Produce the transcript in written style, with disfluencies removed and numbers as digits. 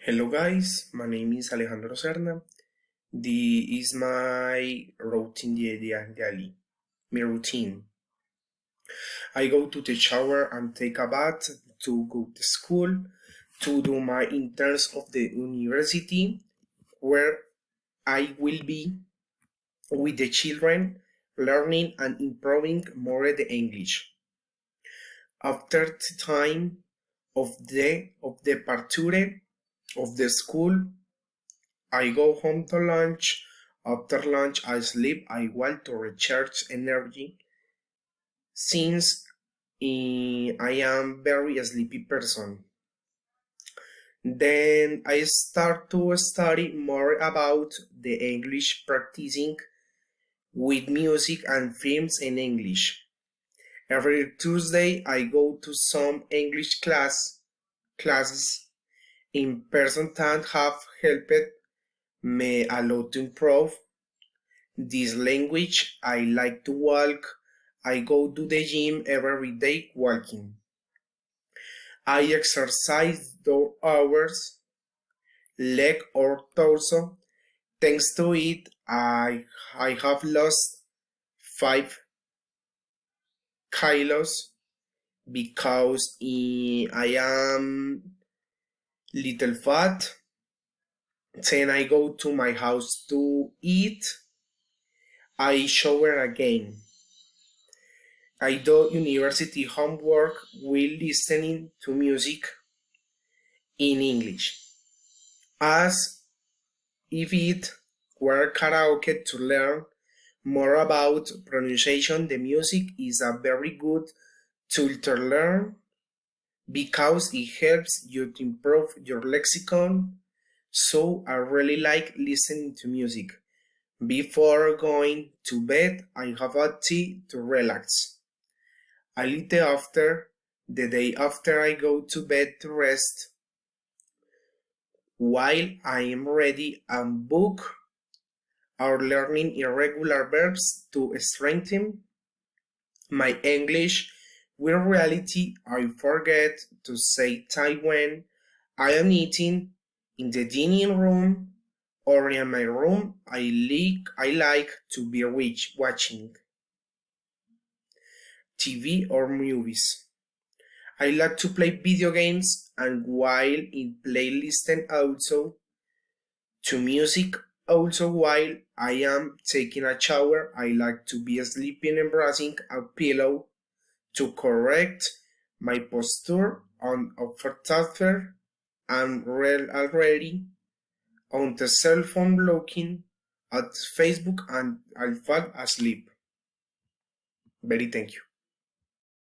Hello guys, my name is Alejandro Serna. This is my routine daily. My routine. I go to the shower and take a bath to go to school, to do my interns of the university, where I will be with the children, learning and improving more the English. After the time of the departure of the school, I go home to lunch. After lunch, I sleep. I want to recharge energy since I am very sleepy person. Then I start to study more about the English practicing with music and films in English. Every Tuesday I go to some English classes in person that have helped me a lot to improve this language. I like to walk. I go to the gym every day walking. I exercise 2 hours, leg or torso. Thanks to it, I have lost 5 kilos because I am little fat. Then I go to my house to eat. I shower again. I do university homework while listening to music in English, as if it were karaoke to learn more about pronunciation. The music is a very good tool to learn because it helps you to improve your lexicon. So I really like listening to music. Before going to bed, I have a tea to relax. A little after, the day after I go to bed to rest, while I am ready and book or learning irregular verbs to strengthen my English. With reality, I forget to say time when I am eating in the dining room or in my room. I like to be watching TV or movies. I like to play video games, and while in playlisting also to music. Also, while I am taking a shower, I like to be sleeping and brushing a pillow to correct my posture on a photographer and read already on the cell phone looking at Facebook and I'll fall asleep. Very thank you.